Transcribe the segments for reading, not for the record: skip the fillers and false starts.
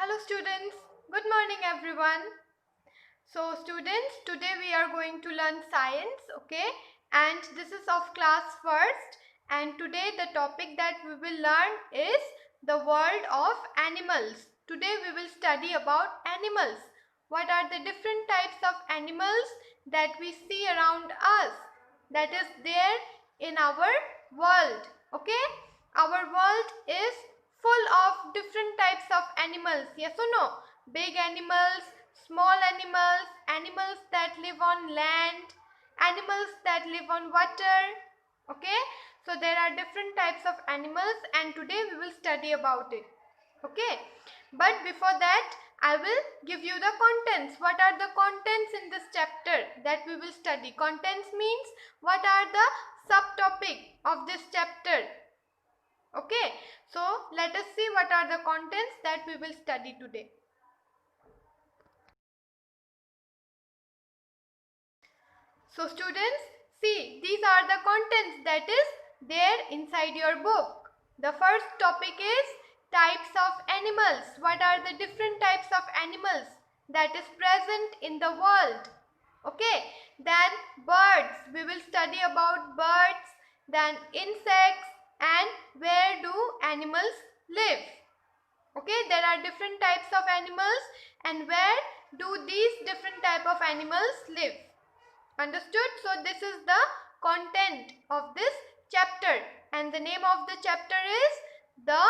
Hello students, good morning everyone. So students, today we are going to learn science, okay? And this is of class first, and today the topic that we will learn is the world of animals. Today we will study about animals. What are the different types of animals that we see around us, that is there in our world, okay? Our world is full of different types of animals, yes or no? Big animals, small animals, animals that live on land, animals that live on water, okay? So there are different types of animals and today we will study about it, okay? But before that, I will give you the contents. What are the contents in this chapter that we will study? Contents means what are the subtopic of this chapter. Okay, so let us see what are the contents that we will study today. So students, see, these are the contents that is there inside your book. The first topic is types of animals. What are the different types of animals that is present in the world? Okay, then birds. We will study about birds, then insects, and where do animals live. Okay, there are different types of animals and where do these different type of animals live. Understood? So this is the content of this chapter and the name of the chapter is The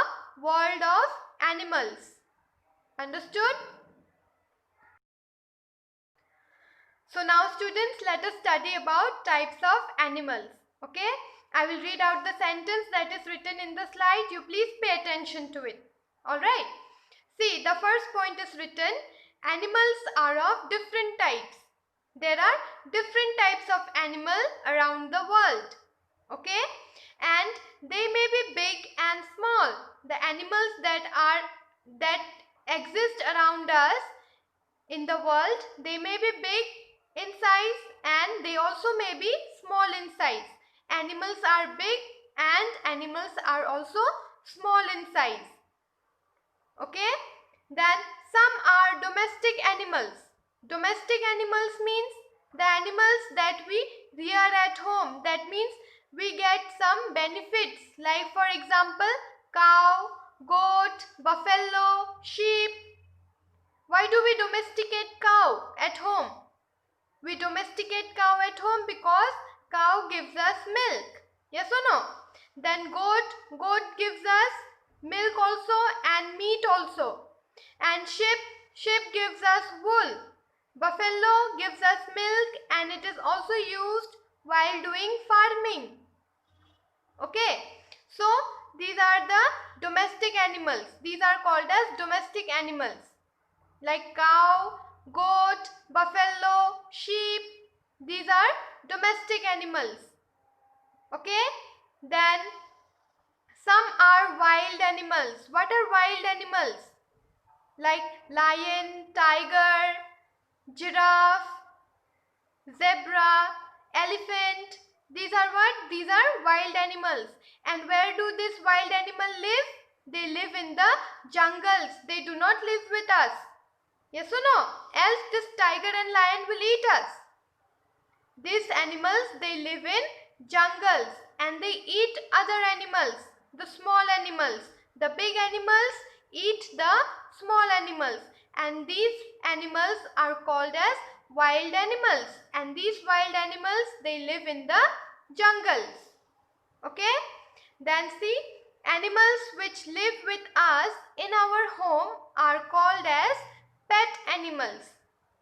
World of Animals. Understood? So now students, let us study about types of animals. Okay, I will read out the sentence that is written in the slide. You please pay attention to it. Alright. See, the first point is written, animals are of different types. There are different types of animal around the world. Okay, and they may be big and small. The animals that exist around us in the world, they may be big in size and they also may be small in size. Animals are big and animals are also small in size. Okay, then some are domestic animals. Domestic animals means the animals that we rear at home. That means we get some benefits, like for example cow, goat, buffalo, sheep. Why do we domesticate cow at home? We domesticate cow at home because cow gives us milk. Yes or no? Then goat gives us milk also and meat also. And sheep gives us wool. Buffalo gives us milk and it is also used while doing farming. Okay, so these are the domestic animals. These are called as domestic animals, like cow, goat, buffalo, sheep. These are domestic animals. Okay, then some are wild animals. What are wild animals? Like lion, tiger, giraffe, zebra, elephant. These are what? These are wild animals. And where do these wild animals live? They live in the jungles. They do not live with us. Yes or no? Else this tiger and lion will eat us. These animals, they live in jungles and they eat other animals, the small animals. The big animals eat the small animals and these animals are called as wild animals, and these wild animals, they live in the jungles. Okay? Then see, animals which live with us in our home are called as pet animals,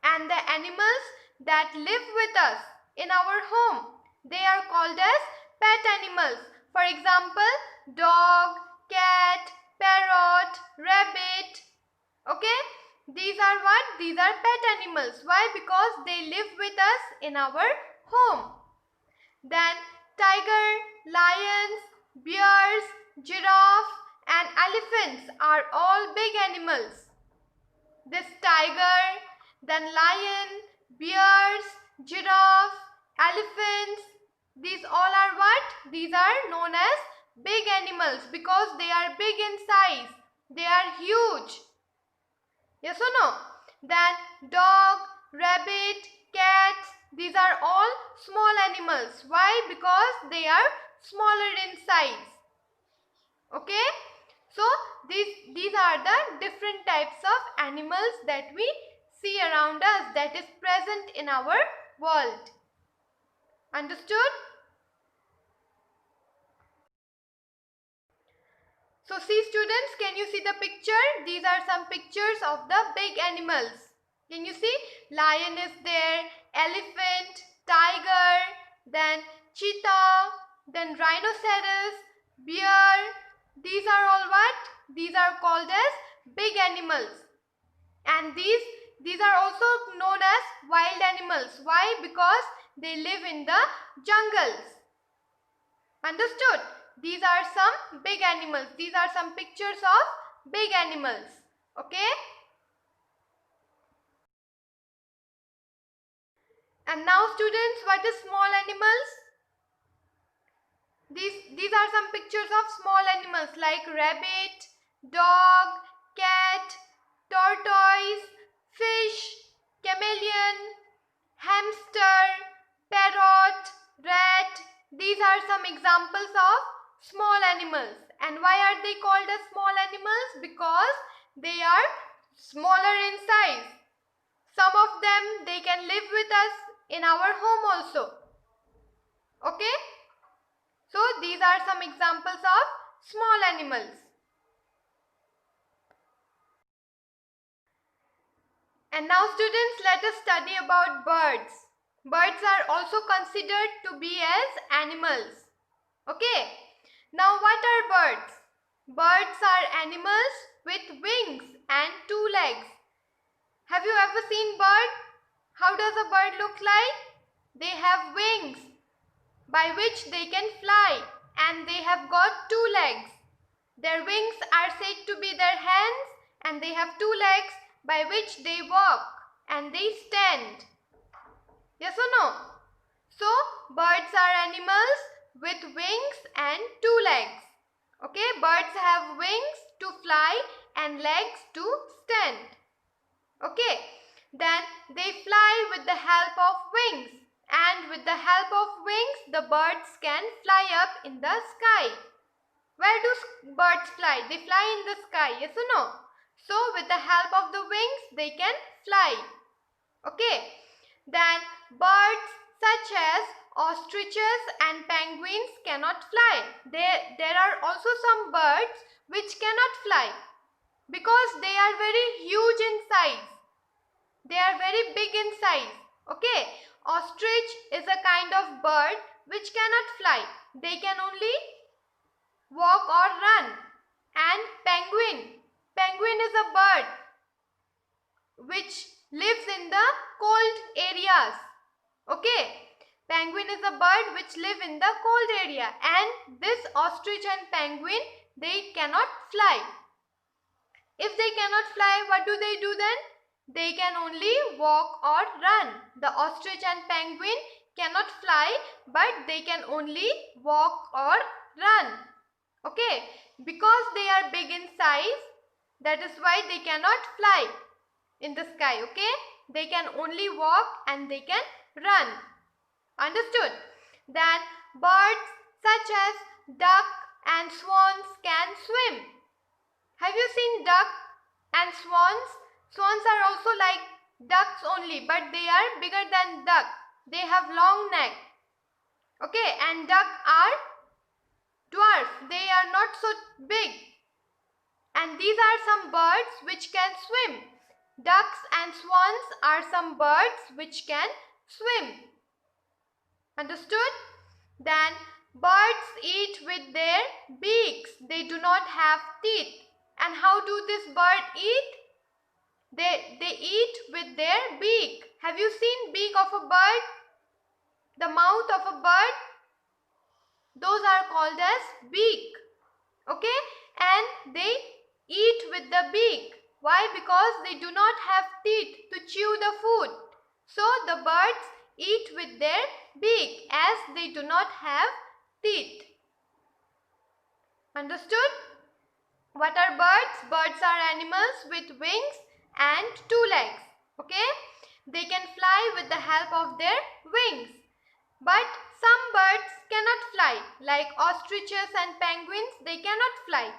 and the animals that live with us in our home, they are called as pet animals. For example, dog, cat, parrot, rabbit. Okay, these are what? These are pet animals. Why? Because they live with us in our home. Then tiger, lions, bears, giraffe and elephants are all big animals. This tiger, then lion, bears, giraffe, elephants, these all are what? These are known as big animals because they are big in size. They are huge. Yes or no? Then dog, rabbit, cats, these are all small animals. Why? Because they are smaller in size. Okay? So these are the different types of animals that we see around us, that is present in our world. Understood? So see students, can you see the picture? These are some pictures of the big animals. Can you see? Lion is there, elephant, tiger, then cheetah, then rhinoceros, bear. These are all what? These are called as big animals. And these are also known as wild animals. Why? Because they live in the jungles. Understood? These are some big animals. These are some pictures of big animals. Okay? And now students, what is small animals? These are some pictures of small animals like rabbit, dog, cat, tortoise, fish, chameleon, hamster, parrot, rat. These are some examples of small animals. And why are they called as small animals? Because they are smaller in size. Some of them, they can live with us in our home also. Okay? So these are some examples of small animals. And now students, let us study about birds. Birds are also considered to be as animals. Okay. Now what are birds? Birds are animals with wings and two legs. Have you ever seen bird? How does a bird look like? They have wings by which they can fly, and they have got two legs. Their wings are said to be their hands, and they have two legs by which they walk and they stand. Yes or no? So birds are animals with wings and two legs. Okay, birds have wings to fly and legs to stand. Okay, then they fly with the help of wings, and with the help of wings the birds can fly up in the sky. Where do birds fly? They fly in the sky, yes or no? So with the help of the wings they can fly. Okay, then birds such as ostriches and penguins cannot fly. There are also some birds which cannot fly because they are very huge in size. They are very big in size. Okay, ostrich is a kind of bird which cannot fly. They can only walk or run. And penguin is a bird which lives in the cold areas. Okay, penguin is a bird which live in the cold area, and this ostrich and penguin, they cannot fly. If they cannot fly, what do they do then? They can only walk or run. The ostrich and penguin cannot fly, but they can only walk or run. Okay, because they are big in size, that is why they cannot fly in the sky. Okay, they can only walk and they can run. Understood? Then birds such as duck and swans can swim. Have you seen duck and swans? Swans are also like ducks only, but they are bigger than duck. They have long neck. Okay, and duck are dwarf. They are not so big. And these are some birds which can swim. Ducks and swans are some birds which can swim. Understood? Then birds eat with their beaks. They do not have teeth. And how do this bird eat? They eat with their beak. Have you seen beak of a bird? The mouth of a bird? Those are called as beak. Okay? And they eat with the beak. Why? Because they do not have teeth to chew the food. So the birds eat with their beak as they do not have teeth. Understood? What are birds? Birds are animals with wings and 2 legs. Okay? They can fly with the help of their wings. But some birds cannot fly, like ostriches and penguins, they cannot fly.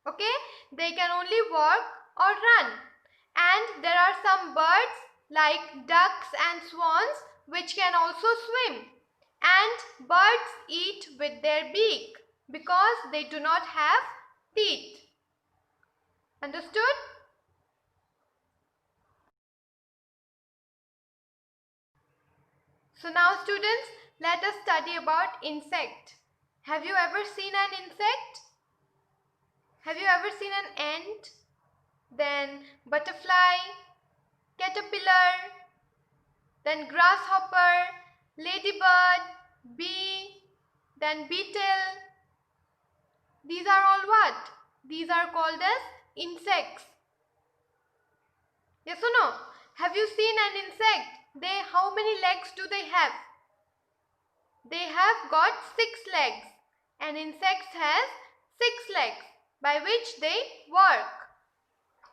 Okay? They can only walk or run. And there are some birds like ducks and swans which can also swim. And birds eat with their beak because they do not have teeth. Understood? So now students, let us study about insect. Have you ever seen an insect? Have you ever seen an ant? Then butterfly, caterpillar, then grasshopper, ladybird, bee, then beetle. These are all what? These are called as insects. Yes or no? Have you seen an insect? How many legs do they have? They have got 6 legs. An insect has 6 legs by which they work.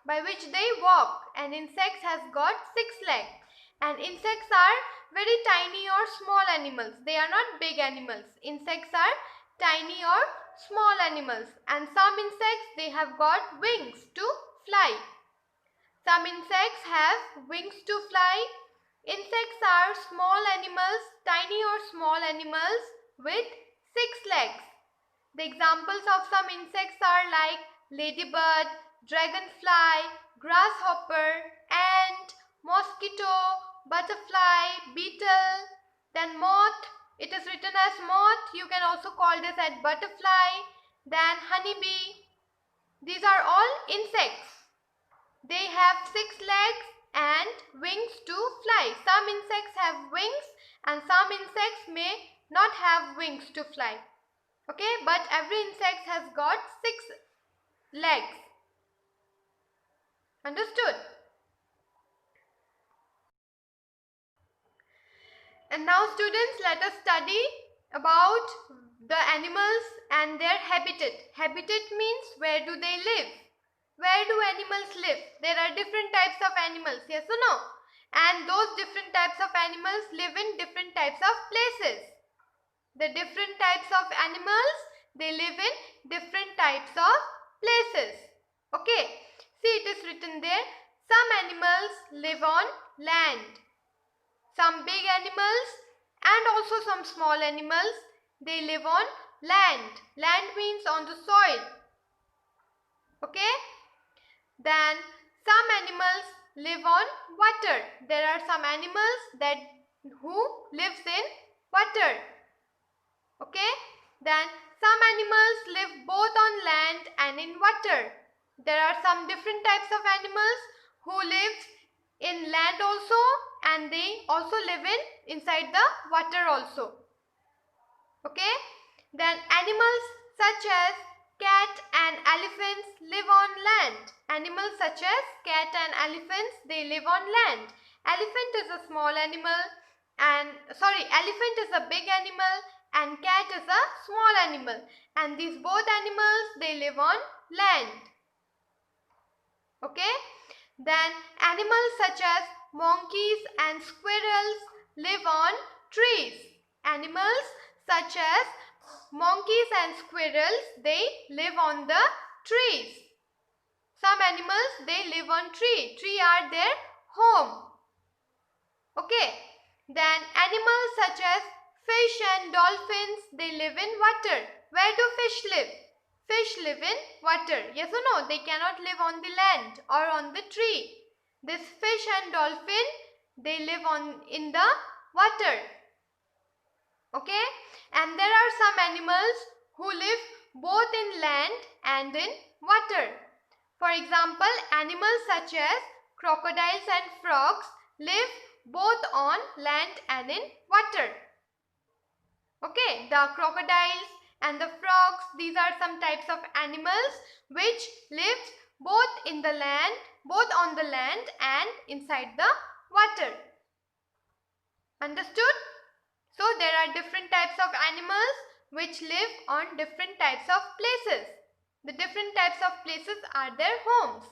By which they walk. An insect has got 6 legs. And insects are very tiny or small animals. They are not big animals. Insects are tiny or small animals. And some insects, they have got wings to fly. Some insects have wings to fly. Insects are small animals, tiny or small animals with 6 legs. The examples of some insects are like ladybird, dragonfly, grasshopper, ant, mosquito, butterfly, beetle, then moth. It is written as moth. You can also call this as butterfly, then honeybee. These are all insects. They have 6 legs and wings to fly. Some insects have wings and some insects may not have wings to fly. Okay, but every insect has got 6 legs. Understood? And now students, let us study about the animals and their habitat. Habitat means where do they live? Where do animals live? There are different types of animals, yes or no? And those different types of animals live in different types of places. The different types of animals, they live in different types of places. Okay. See, it is written there. Some animals live on land. Some big animals and also some small animals, they live on land. Land means on the soil. Okay. Then some animals live on water. There are some animals who lives in water. Okay. Then some animals live both on land and in water. There are some different types of animals who live in land also and they also live inside the water also. Okay. Then animals such as cat and elephants live on land. Animals such as cat and elephants, they live on land. Elephant is a small animal elephant is a big animal and cat is a small animal. And these both animals, they live on land. Okay. Then animals such as monkeys and squirrels live on trees. Animals such as monkeys and squirrels, they live on the trees. Some animals, they live on tree. Tree are their home. Okay. Then animals such as fish and dolphins, they live in water. Where do fish live? Fish live in water. Yes or no? They cannot live on the land or on the tree. This fish and dolphin, they live in the water. Okay. And there are some animals who live both in land and in water. For example, animals such as crocodiles and frogs live both on land and in water. Okay, the crocodiles and the frogs, these are some types of animals which live both on the land and inside the water. Understood? So there are different types of animals which live on different types of places. The different types of places are their homes.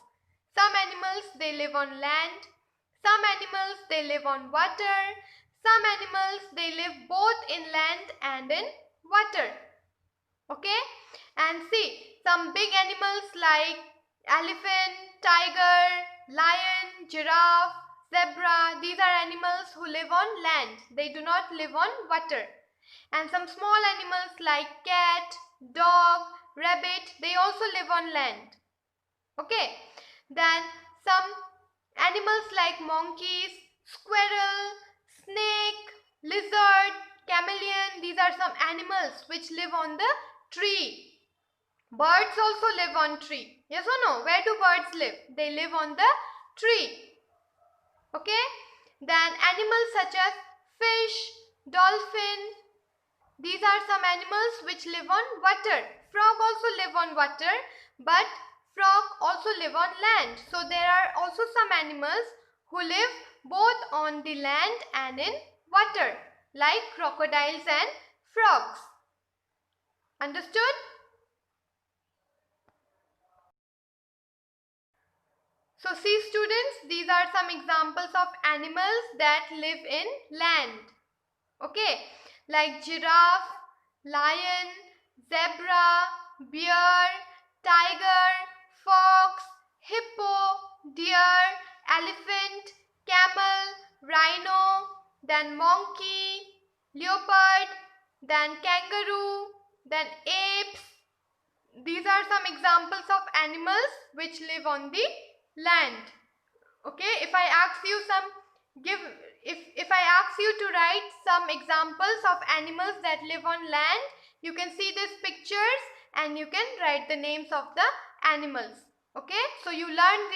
Some animals they live on land. Some animals, they live on water. Some animals, they live both in land and in water. Okay? And see, some big animals like elephant, tiger, lion, giraffe, zebra, these are animals who live on land. They do not live on water. And some small animals like cat, dog, rabbit, they also live on land. Okay. Then some animals like monkeys, squirrel, snake, lizard, chameleon, these are some animals which live on the tree. Birds also live on tree. Yes or no? Where do birds live? They live on the tree. Okay. Then animals such as fish, dolphin, these are some animals which live on water. Frog also live on water, but frog also live on land. So there are also some animals who live both on the land and in water, like crocodiles and frogs. Understood? So see students, these are some examples of animals that live in land. Okay, like giraffe, lion, zebra, bear, tiger, fox, hippo, deer, elephant, camel, rhino, then monkey, leopard, then kangaroo, then apes. These are some examples of animals which live on the land. Okay, if I ask you if I ask you to write some examples of animals that live on land, you can see these pictures and you can write the names of the animals. Okay, so you learn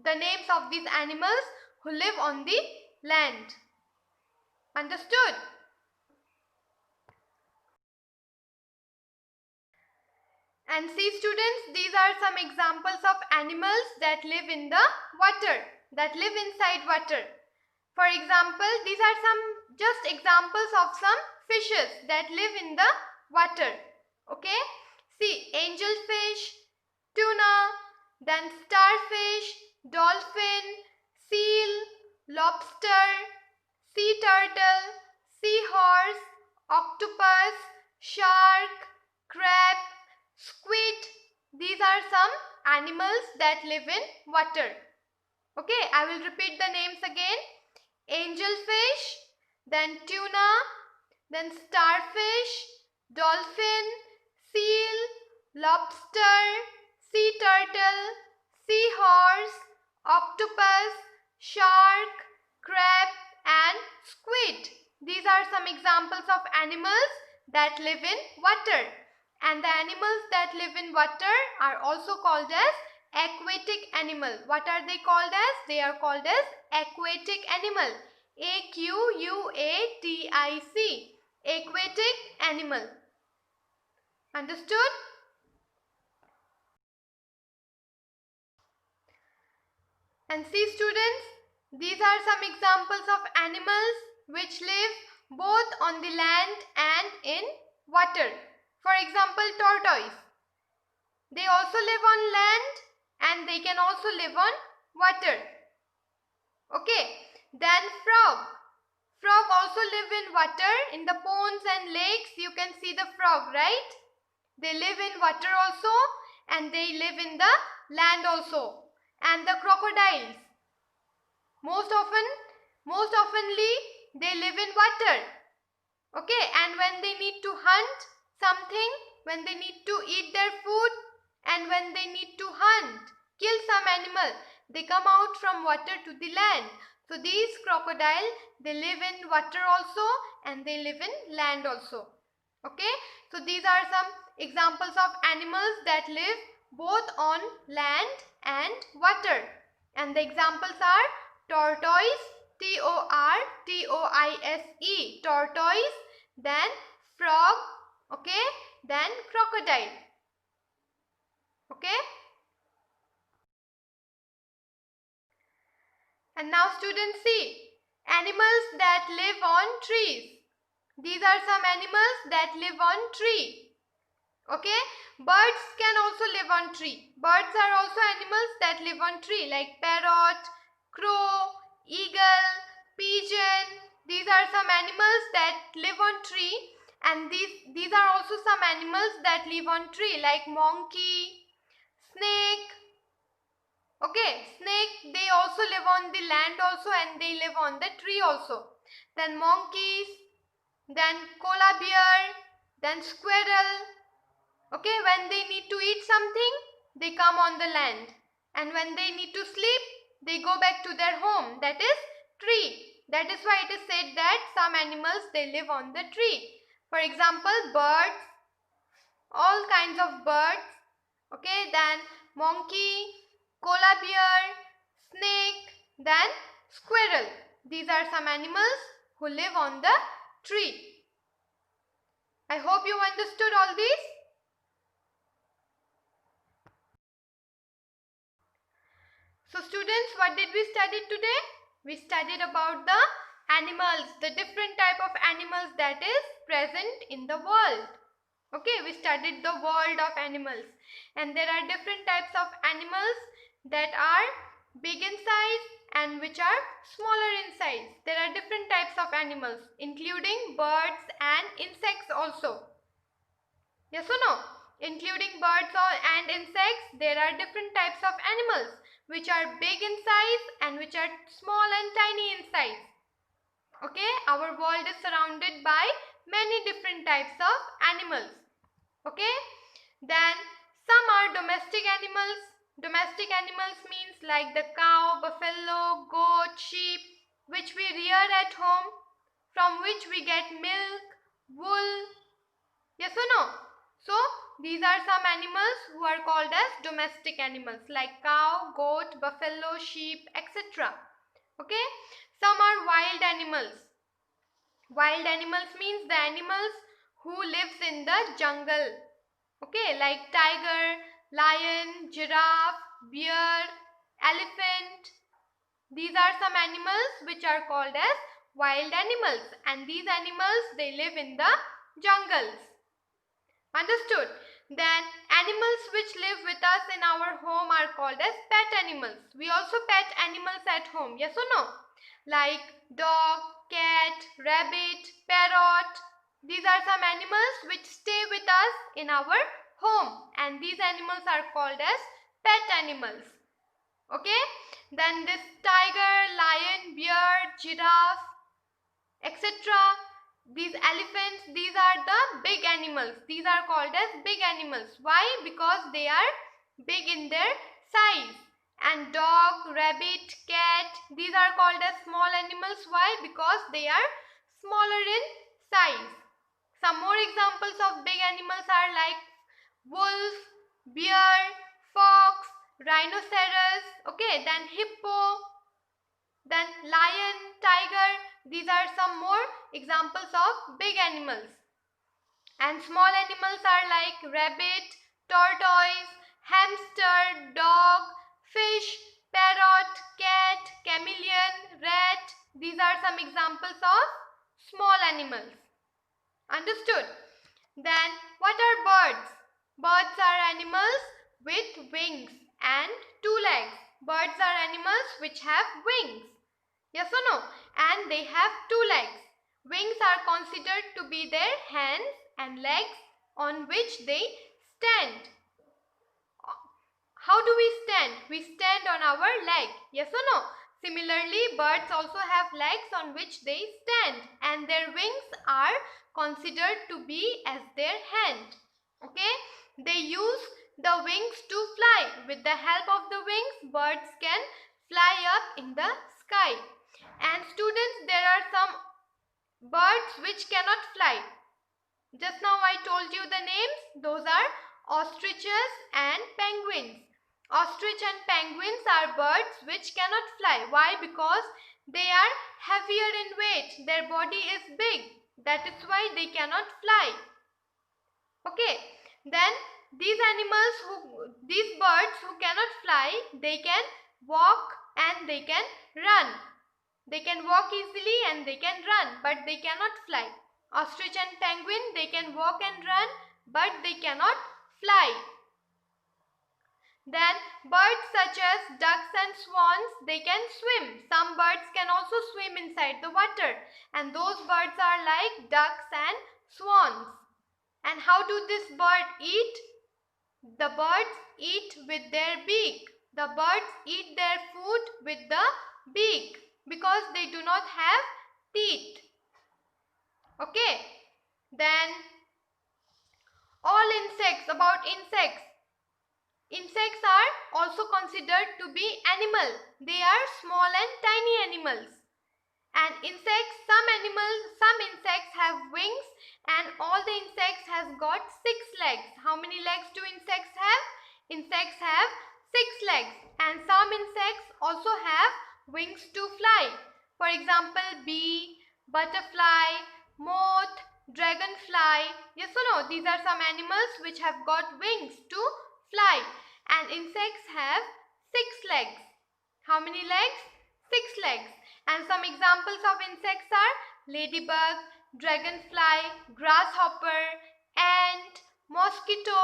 the names of these animals who live on the land. Understood? And see students, these are some examples of animals that live in the water, that live inside water. For example, these are some just examples of some fishes that live in the water. Okay, see, angelfish, tuna, then starfish, dolphin, seal, lobster, sea turtle, seahorse, octopus, shark, crab, squid. These are some animals that live in water. Okay, I will repeat the names again. Angelfish, then tuna, then starfish, dolphin, seal, lobster, sea turtle, seahorse, octopus, shark, crab and squid. These are some examples of animals that live in water. And the animals that live in water are also called as aquatic animal. What are they called as? They are called as aquatic animal. A-Q-U-A-T-I-C. Aquatic animal. Understood? And see students, these are some examples of animals which live both on the land and in water. For example, tortoise. They also live on land and they can also live on water. Okay. Then frog. Frog also live in water. In the ponds and lakes you can see the frog, right? They live in water also and they live in the land also. And the crocodiles. Most oftenly they live in water. Okay. And when they need to hunt something, when they need to eat their food and when they need to hunt, kill some animal, they come out from water to the land. So these crocodiles, they live in water also and they live in land also. Okay, so these are some examples of animals that live both on land and water. And the examples are tortoise, T-O-R-T-O-I-S-E, tortoise, then frog, okay, then crocodile. Okay. And now students see, animals that live on trees. These are some animals that live on tree. Okay, birds can also live on tree. Birds are also animals that live on tree, like parrot, crow, eagle, pigeon. These are some animals that live on tree, and these are also some animals that live on tree, like monkey, snake. Okay, snake, they also live on the land also, and they live on the tree also. Then monkeys, then koala bear, then squirrel. Okay, when they need to eat something, they come on the land. And when they need to sleep, they go back to their home, that is tree. That is why it is said that some animals, they live on the tree. For example, birds, all kinds of birds. Okay, then monkey, koala bear, snake, then squirrel. These are some animals who live on the tree. I hope you understood all these. So students, what did we study today? We studied about the animals, the different type of animals that is present in the world. Okay, we studied the world of animals, and there are different types of animals that are big in size and which are smaller in size. There are different types of animals including birds and insects also. Yes or no? Including birds and insects, there are different types of animals which are big in size and which are small and tiny in size. Okay, our world is surrounded by many different types of animals. Okay, then some are domestic animals. Domestic animals means like the cow, buffalo, goat, sheep, which we rear at home, from which we get milk, wool. Yes or no? So these are some animals who are called as domestic animals, like cow, goat, buffalo, sheep, etc. Okay, some are wild animals. Wild animals means the animals who lives in the jungle. Okay, like tiger, lion, giraffe, bear, elephant. These are some animals which are called as wild animals, and these animals, they live in the jungles. Understood? Then animals which live with us in our home are called as pet animals. We also pet animals at home, yes or no? Like dog, cat, rabbit, parrot. These are some animals which stay with us in our home, and these animals are called as pet animals. Okay? Then this tiger, lion, bear, giraffe, etc. These elephants, these are the big animals. These are called as big animals. Why? Because they are big in their size. And dog, rabbit, cat, these are called as small animals. Why? Because they are smaller in size. Some more examples of big animals are like wolf, bear, fox, rhinoceros, okay, then hippo, then lion, tiger. These are some more examples of big animals. And small animals are like rabbit, tortoise, hamster, dog, fish, parrot, cat, chameleon, rat. These are some examples of small animals. Understood? Then what are birds? Birds are animals with wings and two legs. Birds are animals which have wings. Yes or no? And they have two legs. Wings are considered to be their hands and legs on which they stand. How do we stand? We stand on our leg. Yes or no? Similarly, birds also have legs on which they stand, and their wings are considered to be as their hand. Okay? They use the wings to fly. With the help of the wings, birds can fly up in the sky. And students, there are some birds which cannot fly. Just now I told you the names. Those are ostriches and penguins. Ostrich and penguins are birds which cannot fly. Why? Because they are heavier in weight. Their body is big. That is why they cannot fly. Okay. Then these birds who cannot fly, they can walk and they can run. They can walk easily and they can run, but they cannot fly. Ostrich and penguin, they can walk and run, but they cannot fly. Then birds such as ducks and swans, they can swim. Some birds can also swim inside the water, and those birds are like ducks and swans. And how do this bird eat? The birds eat with their beak. The birds eat their food with the beak because they do not have teeth. Okay. Then all insects, about insects. Insects are also considered to be animal. They are small and tiny animals. And insects, some insects have wings, and all the insects has got 6 legs. How many legs do insects have? Insects have 6 legs, and some insects also have wings to fly. For example, bee, butterfly, moth, dragonfly. Yes or no? These are some animals which have got wings to fly, and insects have 6 legs. How many legs? 6 legs. And some examples of insects are ladybug, dragonfly, grasshopper, ant, mosquito.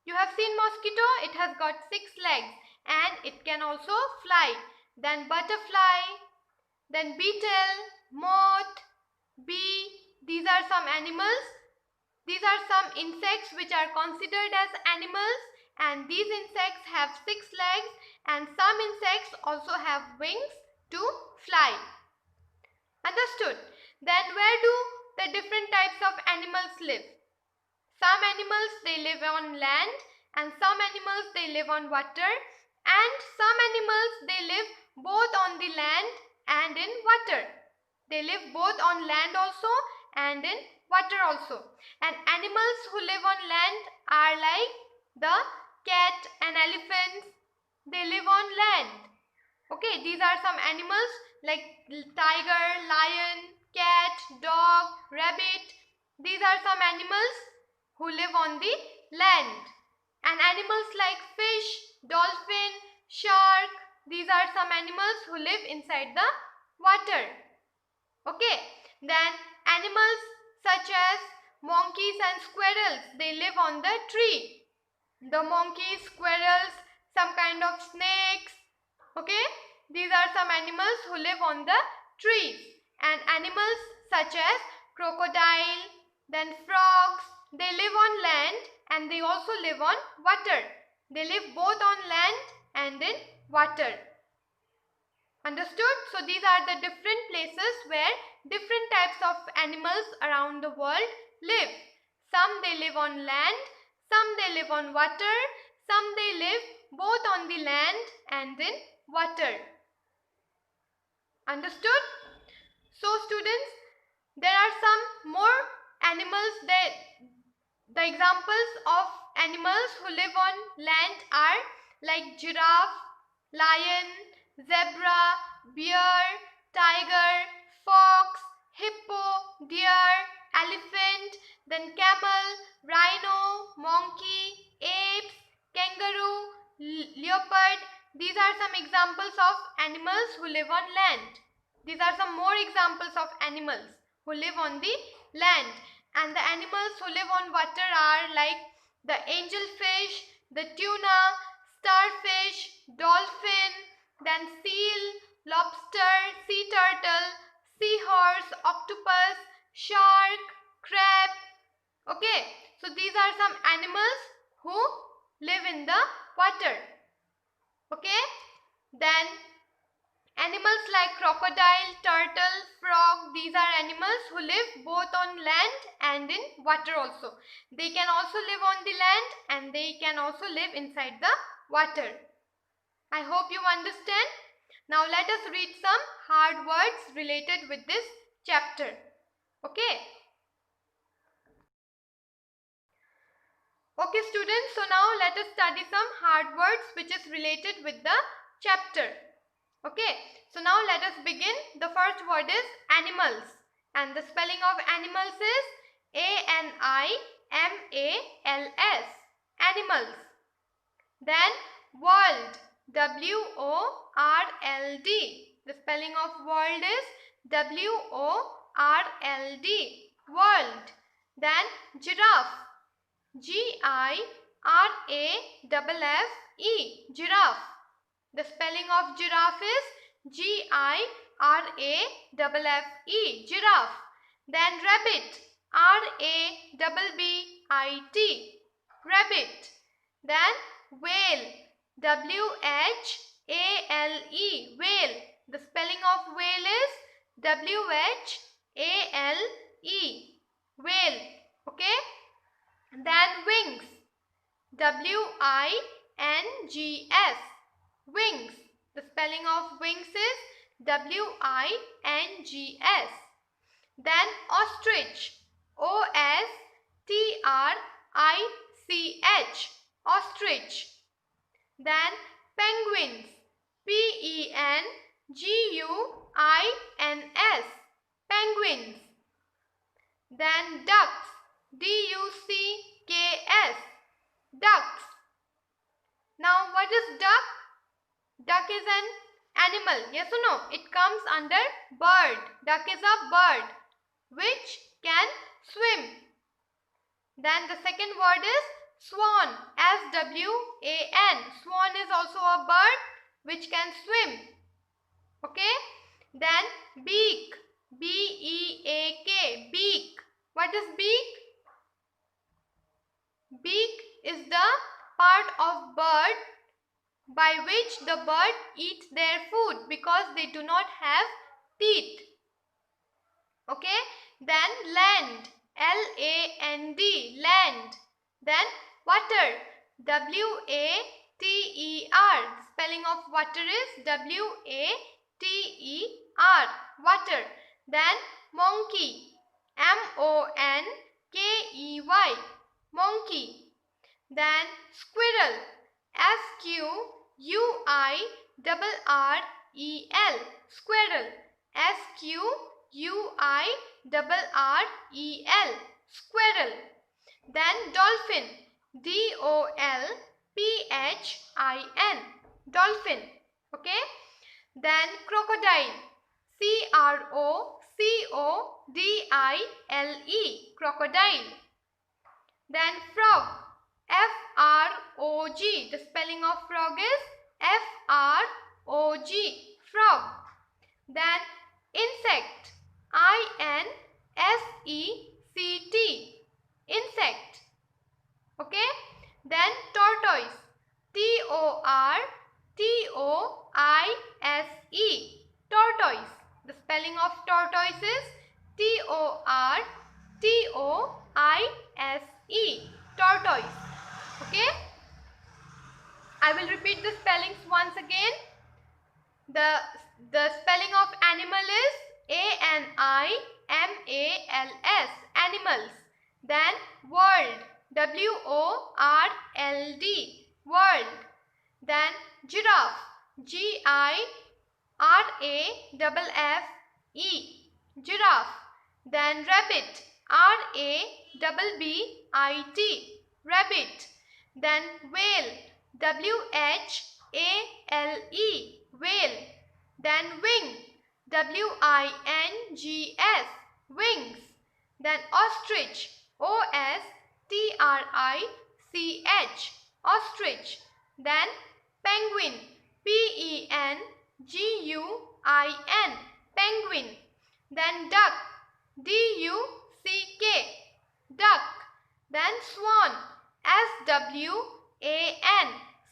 You have seen mosquito? It has got 6 legs and it can also fly. Then butterfly, then beetle, moth, bee. These are some animals. These are some insects which are considered as animals, and these insects have 6 legs, and some insects also have wings to fly. Understood? Then where do the different types of animals live? Some animals, they live on land, and some animals, they live on water, and some animals, they live both on the land and in water. They live both on land also and in water also. And animals who live on land are like the cat and elephants. They live on land. Okay, these are some animals like tiger, lion, cat, dog, rabbit. These are some animals who live on the land. And animals like fish, dolphin, shark, these are some animals who live inside the water. Okay, then animals such as monkeys and squirrels, they live on the tree. The monkeys, squirrels, some kind of snakes. Okay, these are some animals who live on the trees. And animals such as crocodile, then frogs, they live on land and they also live on water. They live both on land and in water. Understood? So these are the different places where different types of animals around the world live. Some they live on land, some they live on water, some they live both on the land and in water. Understood? So students, there are some more animals. The examples of animals who live on land are like giraffe, lion, zebra, bear, tiger, fox, hippo, deer, elephant, then camel, rhino, monkey, apes, kangaroo, leopard. These are some examples of animals who live on land. These are some more examples of animals who live on the land. And the animals who live on water are like the angelfish, the tuna, starfish, dolphin, then seal, lobster, sea turtle, seahorse, octopus, shark, crab. Okay, so these are some animals who live in the water. Okay, then animals like crocodile, turtle, frog, these are animals who live both on land and in water also. They can also live on the land and they can also live inside the water. I hope you understand. Now let us read some hard words related with this chapter. Okay. Okay students, so now let us study some hard words which is related with the chapter. Okay, so now let us begin. The first word is animals, and the spelling of animals is A-N-I-M-A-L-S, animals. Then world, W-O-R-L-D. The spelling of world is W-O-R-L-D, world. Then giraffe, Giraffe. Giraffe. The spelling of giraffe is Giraffe. Giraffe. Then rabbit. Rabbit. Rabbit. Then whale. Whale. Whale. The spelling of whale is Whale. Whale. Okay. Then wings. Wings. Wings. The spelling of wings is Wings. Then ostrich. Ostrich. Ostrich. Then penguins. Penguins. Penguins. Then ducks. Ducks. Ducks. Now what is duck? Duck is an animal. Yes or no? It comes under bird. Duck is a bird which can swim. Then the second word is swan. S-W-A-N. Swan is also a bird which can swim. Okay. Then beak. B-E-A-K. Beak. What is beak? Beak is the part of bird by which the bird eats their food because they do not have teeth. Okay. Then land. L-A-N-D. Land. Then water. W-A-T-E-R. Spelling of water is W-A-T-E-R. Water. Then monkey. M-O-N-K-E-Y. Monkey. Then squirrel. S-Q-U-I-R-R-E-L. Squirrel. S-Q-U-I-R-R-E-L. Squirrel. Then dolphin. D-O-L-P-H-I-N. Dolphin. Okay. Then crocodile. C-R-O-C-O-D-I-L-E. Crocodile. Then frog. F-R-O-G. The spelling of frog is F-R-O-G. Frog. Then insect. I-N-S-E-C-T. Insect. Okay. Then tortoise. T-O-R-T-O-I-S-E. Tortoise. The spelling of tortoise is T-O-R-T-O-I-S-E. Tortoise. Okay. I will repeat the spellings once again. The spelling of animal is A-N-I-M-A-L-S. Animals. Then world. W-O-R-L-D. World. Then giraffe. G-I-R-A-F-F-E. Giraffe. Then rabbit. R-A-B-B-I-T. Rabbit. Then whale. W-H-A-L-E. Whale. Then wing. W-I-N-G-S. Wings. Then ostrich. O-S-T-R-I-C-H. Ostrich. Then penguin. P-E-N-G-U-I-N. Penguin. Then duck. D-U-C-K. Duck. Then swan. S-W-A-N.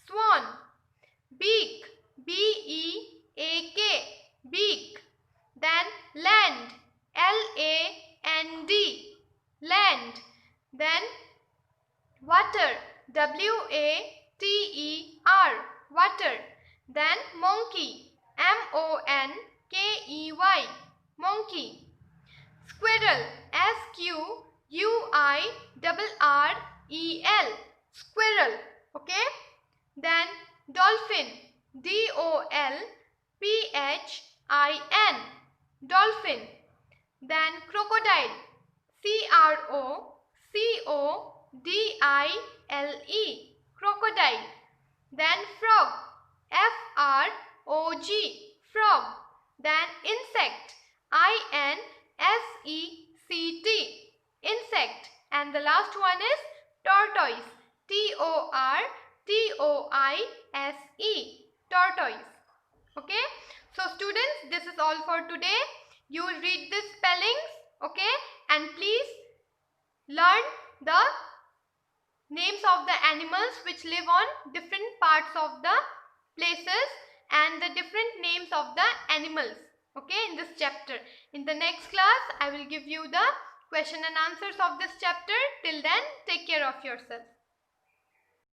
Swan. Beak. B-E-A-K. Beak. Then land. L-A-N-D. Land. Then water. W-A-T-E-R. Water. Then monkey. M-O-N-K-E-Y. Monkey. Squirrel. S-Q-U-I-R-R-E-L. Squirrel. Okay. Then dolphin. D-O-L-P-H-I-N. Dolphin. Then crocodile. C-R-O-C-O-D-I-L-E. Crocodile. Then frog. F-R-O-G. Frog. Then insect. I-N-S-E-C-T. Insect. And the last one is tortoise. Tortoise. Tortoise. Okay. So students, this is all for today. You will read the spellings, okay, and please learn the names of the animals which live on different parts of the places and the different names of the animals, okay, in this chapter. In the next class, I will give you the question and answers of this chapter. Till then, take care of yourself.